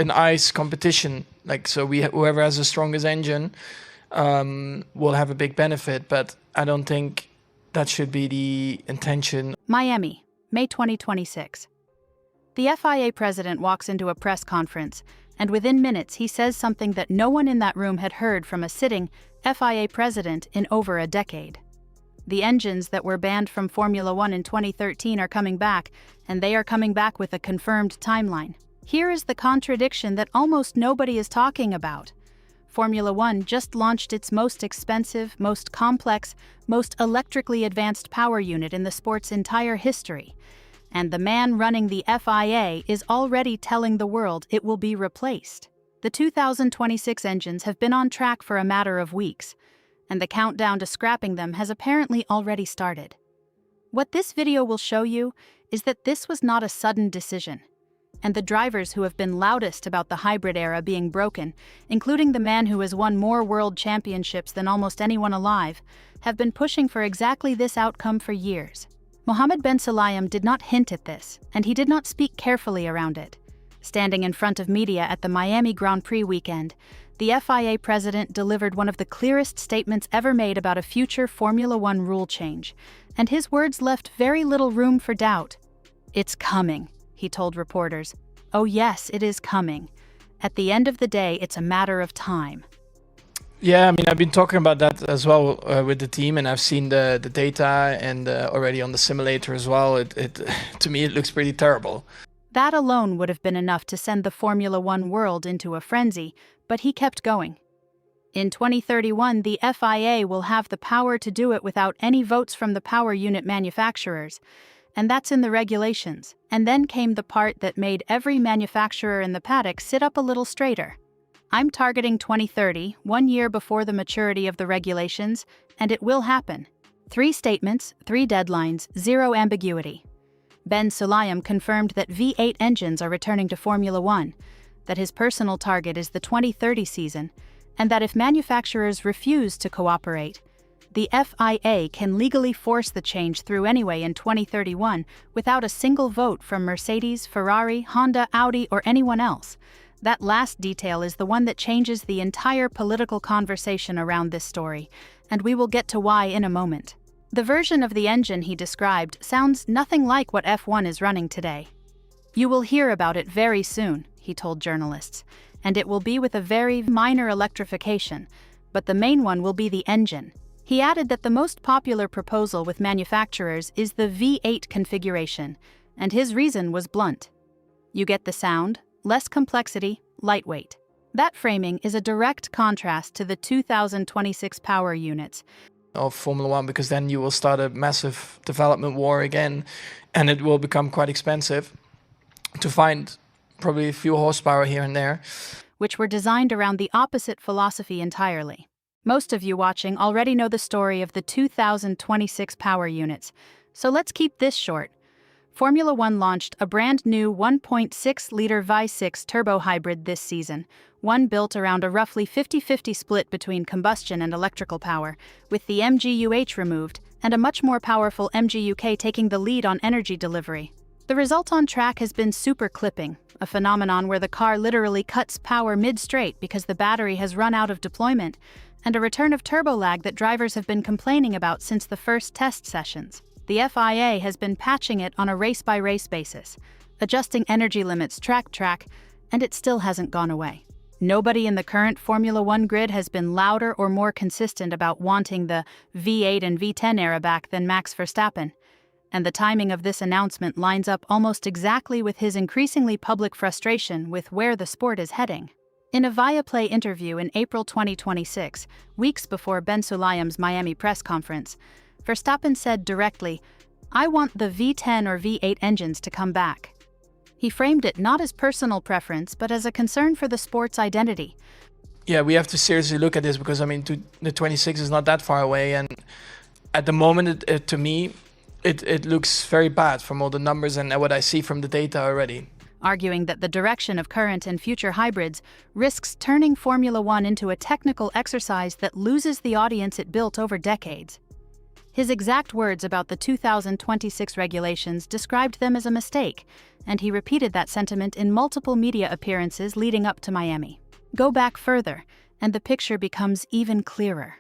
an ice competition. Like, so whoever has the strongest engine will have a big benefit, but I don't think that should be the intention. Miami, May 2026. The FIA president walks into a press conference, and within minutes he says something that no one in that room had heard from a sitting FIA president in over a decade. The engines that were banned from Formula One in 2013 are coming back, and they are coming back with a confirmed timeline. Here is the contradiction that almost nobody is talking about. Formula One just launched its most expensive, most complex, most electrically advanced power unit in the sport's entire history. And the man running the FIA is already telling the world it will be replaced. The 2026 engines have been on track for a matter of weeks, and the countdown to scrapping them has apparently already started. What this video will show you is that this was not a sudden decision, and the drivers who have been loudest about the hybrid era being broken, including the man who has won more world championships than almost anyone alive, have been pushing for exactly this outcome for years. Mohammed Ben Sulayem did not hint at this, and he did not speak carefully around it. Standing in front of media at the Miami Grand Prix weekend, the FIA president delivered one of the clearest statements ever made about a future Formula One rule change, and his words left very little room for doubt. "It's coming," he told reporters. "Oh yes, it is coming. At the end of the day, it's a matter of time." Yeah, I mean, I've been talking about that as well with the team, and I've seen the data and already on the simulator as well. It to me, it looks pretty terrible. That alone would have been enough to send the Formula One world into a frenzy, but he kept going. In 2031, the FIA will have the power to do it without any votes from the power unit manufacturers, and that's in the regulations. And then came the part that made every manufacturer in the paddock sit up a little straighter. "I'm targeting 2030, 1 year before the maturity of the regulations, and it will happen. 3 statements, 3 deadlines, 0 ambiguity." Ben Sulayem confirmed that V8 engines are returning to Formula One, that his personal target is the 2030 season, and that if manufacturers refuse to cooperate, the FIA can legally force the change through anyway in 2031 without a single vote from Mercedes, Ferrari, Honda, Audi, or anyone else. That last detail is the one that changes the entire political conversation around this story, and we will get to why in a moment. The version of the engine he described sounds nothing like what F1 is running today. "You will hear about it very soon," he told journalists, "and it will be with a very minor electrification, but the main one will be the engine." He added that the most popular proposal with manufacturers is the V8 configuration, and his reason was blunt. "You get the sound, less complexity, lightweight." That framing is a direct contrast to the 2026 power units Of Formula One, because then you will start a massive development war again, and it will become quite expensive to find probably a few horsepower here and there, which were designed around the opposite philosophy entirely. Most of you watching already know the story of the 2026 power units, so let's keep this short. Formula One launched a brand new 1.6-liter V6 turbo hybrid this season, one built around a roughly 50-50 split between combustion and electrical power, with the MGUH removed and a much more powerful MGUK taking the lead on energy delivery. The result on track has been super clipping, a phenomenon where the car literally cuts power mid-straight because the battery has run out of deployment, and a return of turbo lag that drivers have been complaining about since the first test sessions. The FIA has been patching it on a race-by-race basis, adjusting energy limits track, and it still hasn't gone away. Nobody in the current Formula One grid has been louder or more consistent about wanting the V8 and V10 era back than Max Verstappen, and the timing of this announcement lines up almost exactly with his increasingly public frustration with where the sport is heading. In a Viaplay interview in April 2026, weeks before Ben Sulayem's Miami press conference, Verstappen said directly, "I want the V10 or V8 engines to come back." He framed it not as personal preference, but as a concern for the sport's identity. Yeah, we have to seriously look at this because, I mean, the 26 is not that far away, and at the moment, to me, it looks very bad from all the numbers and what I see from the data already. Arguing that the direction of current and future hybrids risks turning Formula One into a technical exercise that loses the audience it built over decades. His exact words about the 2026 regulations described them as a mistake, and he repeated that sentiment in multiple media appearances leading up to Miami. Go back further, and the picture becomes even clearer.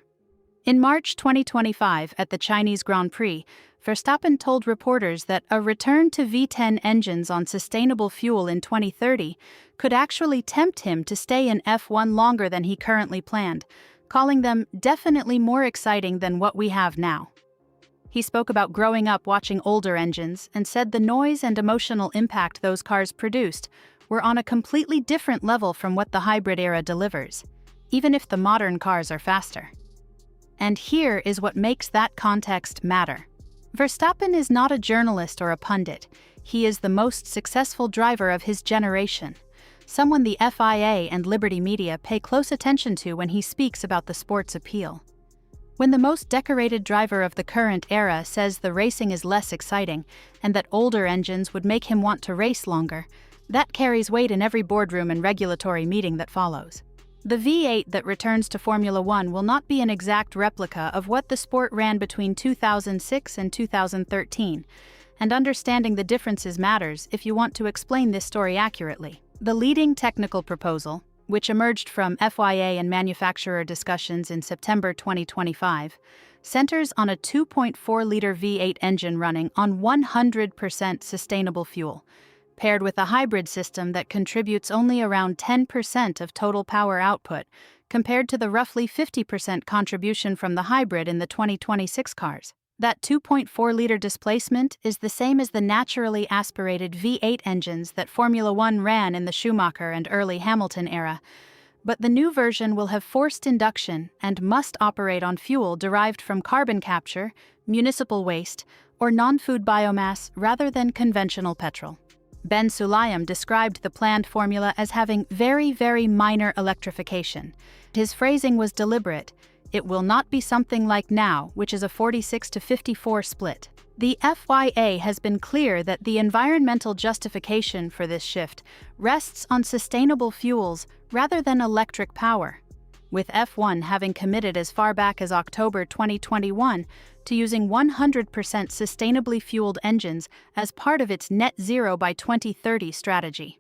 In March 2025, at the Chinese Grand Prix, Verstappen told reporters that a return to V10 engines on sustainable fuel in 2030 could actually tempt him to stay in F1 longer than he currently planned, calling them definitely more exciting than what we have now. He spoke about growing up watching older engines and said the noise and emotional impact those cars produced were on a completely different level from what the hybrid era delivers, even if the modern cars are faster. And here is what makes that context matter. Verstappen is not a journalist or a pundit. He is the most successful driver of his generation, someone the FIA and Liberty Media pay close attention to when he speaks about the sport's appeal. When the most decorated driver of the current era says the racing is less exciting and that older engines would make him want to race longer, that carries weight in every boardroom and regulatory meeting that follows. The V8 that returns to Formula One will not be an exact replica of what the sport ran between 2006 and 2013, and understanding the differences matters if you want to explain this story accurately. The leading technical proposal, which emerged from FIA and manufacturer discussions in September 2025, centers on a 2.4-liter V8 engine running on 100% sustainable fuel, paired with a hybrid system that contributes only around 10% of total power output, compared to the roughly 50% contribution from the hybrid in the 2026 cars. That 2.4-liter displacement is the same as the naturally aspirated V8 engines that Formula One ran in the Schumacher and early Hamilton era, but the new version will have forced induction and must operate on fuel derived from carbon capture, municipal waste, or non-food biomass rather than conventional petrol. Ben Sulayem described the planned formula as having very, very minor electrification. His phrasing was deliberate. It will not be something like now, which is a 46-54 split. The FIA has been clear that the environmental justification for this shift rests on sustainable fuels rather than electric power, with F1 having committed as far back as October 2021 to using 100% sustainably fueled engines as part of its net zero by 2030 strategy.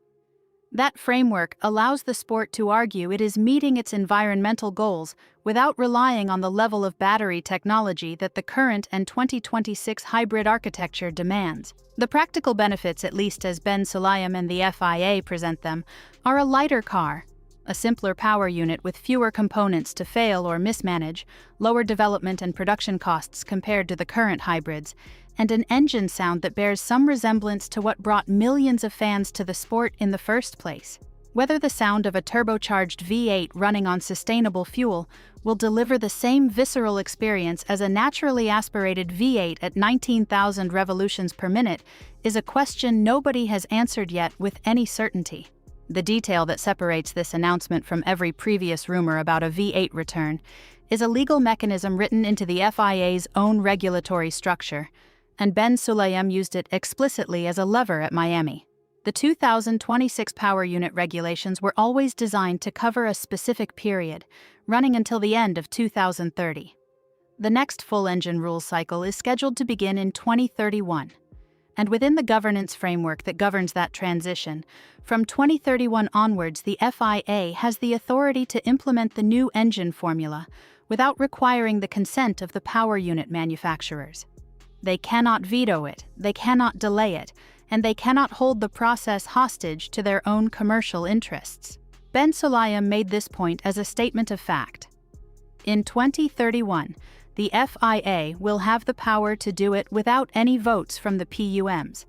That framework allows the sport to argue it is meeting its environmental goals without relying on the level of battery technology that the current and 2026 hybrid architecture demands. The practical benefits, at least as Ben Sulayem and the FIA present them, are a lighter car, a simpler power unit with fewer components to fail or mismanage, lower development and production costs compared to the current hybrids, and an engine sound that bears some resemblance to what brought millions of fans to the sport in the first place. Whether the sound of a turbocharged V8 running on sustainable fuel will deliver the same visceral experience as a naturally aspirated V8 at 19,000 revolutions per minute is a question nobody has answered yet with any certainty. The detail that separates this announcement from every previous rumor about a V8 return is a legal mechanism written into the FIA's own regulatory structure, and Ben Sulayem used it explicitly as a lever at Miami. The 2026 power unit regulations were always designed to cover a specific period, running until the end of 2030. The next full engine rules cycle is scheduled to begin in 2031. And within the governance framework that governs that transition, from 2031 onwards, the FIA has the authority to implement the new engine formula without requiring the consent of the power unit manufacturers. They cannot veto it, they cannot delay it, and they cannot hold the process hostage to their own commercial interests. Ben Sulayem made this point as a statement of fact. In 2031, the FIA will have the power to do it without any votes from the PUMs,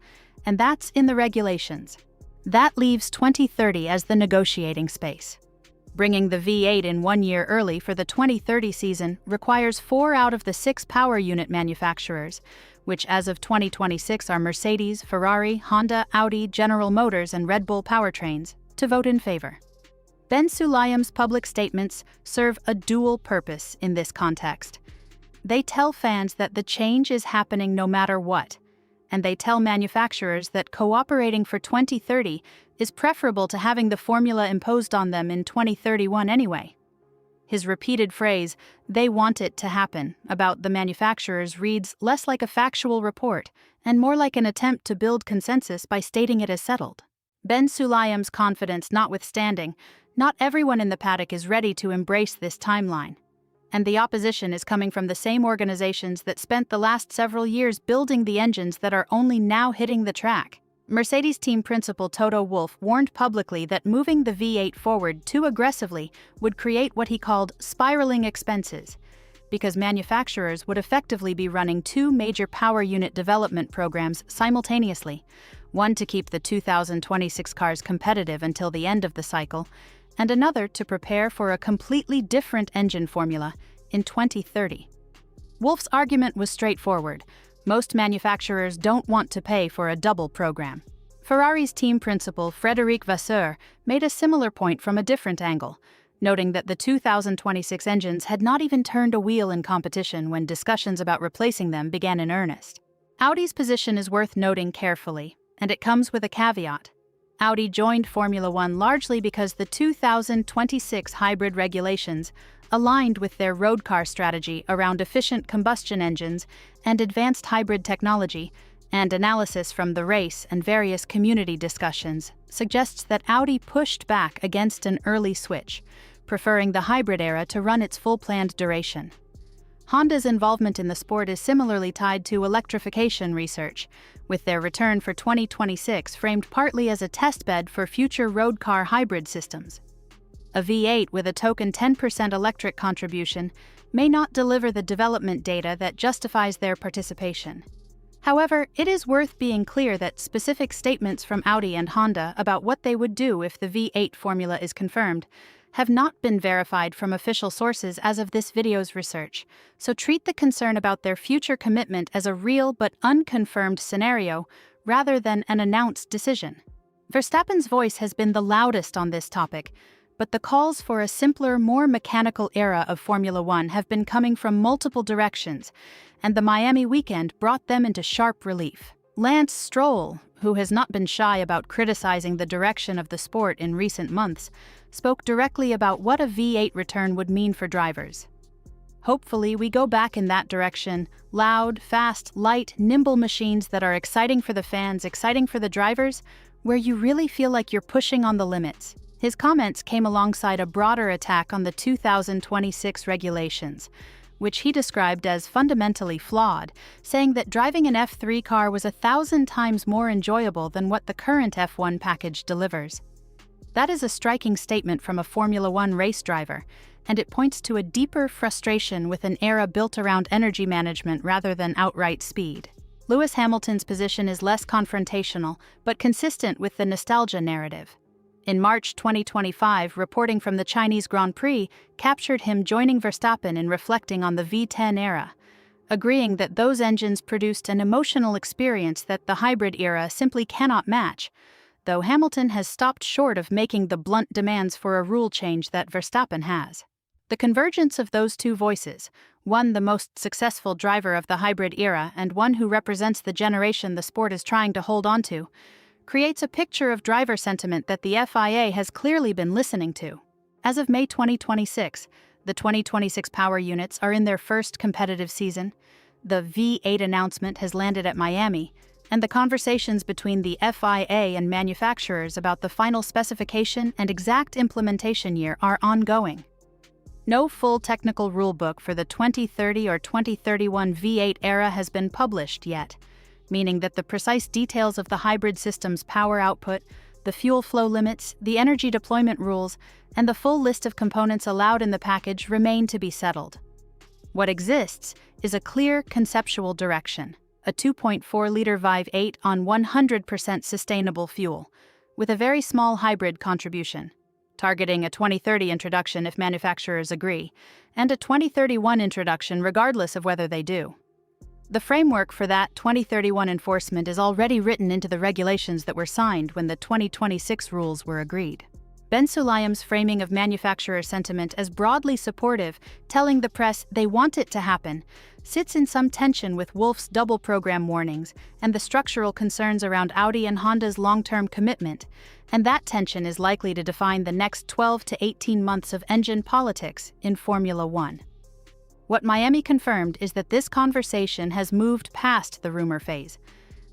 and that's in the regulations. That leaves 2030 as the negotiating space. Bringing the V8 in 1 year early for the 2030 season requires 4 out of the 6 power unit manufacturers, which as of 2026 are Mercedes, Ferrari, Honda, Audi, General Motors, and Red Bull powertrains, to vote in favor. Ben Sulayem's public statements serve a dual purpose in this context. They tell fans that the change is happening no matter what, and they tell manufacturers that cooperating for 2030 is preferable to having the formula imposed on them in 2031 anyway. His repeated phrase, "they want it to happen," about the manufacturers reads less like a factual report and more like an attempt to build consensus by stating it as settled. Ben Sulayem's confidence notwithstanding, not everyone in the paddock is ready to embrace this timeline. And the opposition is coming from the same organizations that spent the last several years building the engines that are only now hitting the track. Mercedes team principal Toto Wolff warned publicly that moving the V8 forward too aggressively would create what he called spiraling expenses, because manufacturers would effectively be running two major power unit development programs simultaneously, one to keep the 2026 cars competitive until the end of the cycle, and another to prepare for a completely different engine formula in 2030. Wolff's argument was straightforward. Most manufacturers don't want to pay for a double program. Ferrari's team principal Frédéric Vasseur made a similar point from a different angle, noting that the 2026 engines had not even turned a wheel in competition when discussions about replacing them began in earnest. Audi's position is worth noting carefully, and it comes with a caveat. Audi joined Formula One largely because the 2026 hybrid regulations aligned with their road car strategy around efficient combustion engines and advanced hybrid technology, and analysis from the race and various community discussions suggests that Audi pushed back against an early switch, preferring the hybrid era to run its full planned duration. Honda's involvement in the sport is similarly tied to electrification research, with their return for 2026 framed partly as a testbed for future road car hybrid systems. A V8 with a token 10% electric contribution may not deliver the development data that justifies their participation. However, it is worth being clear that specific statements from Audi and Honda about what they would do if the V8 formula is confirmed have not been verified from official sources as of this video's research, so treat the concern about their future commitment as a real but unconfirmed scenario rather than an announced decision. Verstappen's voice has been the loudest on this topic, but the calls for a simpler, more mechanical era of Formula One have been coming from multiple directions, and the Miami weekend brought them into sharp relief. Lance Stroll, who has not been shy about criticizing the direction of the sport in recent months, spoke directly about what a V8 return would mean for drivers. Hopefully, we go back in that direction, loud, fast, light, nimble machines that are exciting for the fans, exciting for the drivers, where you really feel like you're pushing on the limits. His comments came alongside a broader attack on the 2026 regulations, which he described as fundamentally flawed, saying that driving an F3 car was 1,000 times more enjoyable than what the current F1 package delivers. That is a striking statement from a Formula One race driver, and it points to a deeper frustration with an era built around energy management rather than outright speed. Lewis Hamilton's position is less confrontational, but consistent with the nostalgia narrative. In March 2025, reporting from the Chinese Grand Prix captured him joining Verstappen in reflecting on the V10 era, agreeing that those engines produced an emotional experience that the hybrid era simply cannot match, though Hamilton has stopped short of making the blunt demands for a rule change that Verstappen has. The convergence of those two voices, one the most successful driver of the hybrid era and one who represents the generation the sport is trying to hold on to, creates a picture of driver sentiment that the FIA has clearly been listening to. As of May 2026, the 2026 power units are in their first competitive season, the V8 announcement has landed at Miami, and the conversations between the FIA and manufacturers about the final specification and exact implementation year are ongoing. No full technical rulebook for the 2030 or 2031 V8 era has been published yet, meaning that the precise details of the hybrid system's power output, the fuel flow limits, the energy deployment rules, and the full list of components allowed in the package remain to be settled. What exists is a clear conceptual direction, a 2.4-liter Vive 8 on 100% sustainable fuel, with a very small hybrid contribution, targeting a 2030 introduction if manufacturers agree, and a 2031 introduction regardless of whether they do. The framework for that 2031 enforcement is already written into the regulations that were signed when the 2026 rules were agreed. Ben Sulayem's framing of manufacturer sentiment as broadly supportive, telling the press they want it to happen, sits in some tension with Wolff's double program warnings and the structural concerns around Audi and Honda's long-term commitment, and that tension is likely to define the next 12 to 18 months of engine politics in Formula One. What Miami confirmed is that this conversation has moved past the rumor phase.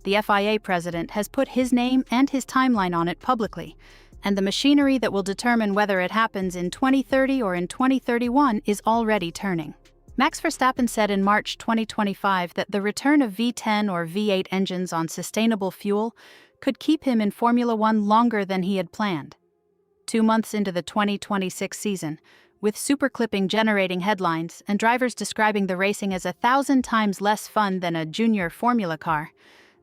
The FIA president has put his name and his timeline on it publicly, and the machinery that will determine whether it happens in 2030 or in 2031 is already turning. Max Verstappen said in March 2025 that the return of V10 or V8 engines on sustainable fuel could keep him in Formula One longer than he had planned. 2 months into the 2026 season, with superclipping generating headlines and drivers describing the racing as 1,000 times less fun than a junior formula car,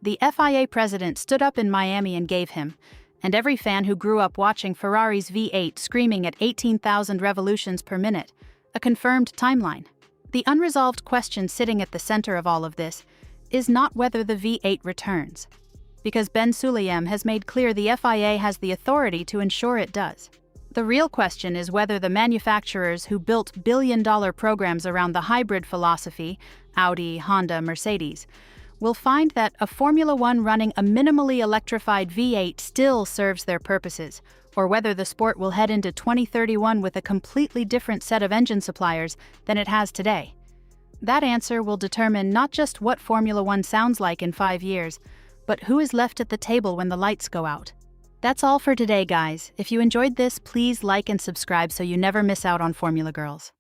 the FIA president stood up in Miami and gave him, and every fan who grew up watching Ferrari's V8 screaming at 18,000 revolutions per minute, a confirmed timeline. The unresolved question sitting at the center of all of this is not whether the V8 returns, because Ben Sulayem has made clear the FIA has the authority to ensure it does. The real question is whether the manufacturers who built billion-dollar programs around the hybrid philosophy, Audi, Honda, Mercedes, will find that a Formula One running a minimally electrified V8 still serves their purposes, or whether the sport will head into 2031 with a completely different set of engine suppliers than it has today. That answer will determine not just what Formula One sounds like in 5 years, but who is left at the table when the lights go out. That's all for today, guys. If you enjoyed this, please like and subscribe so you never miss out on Formula Girls.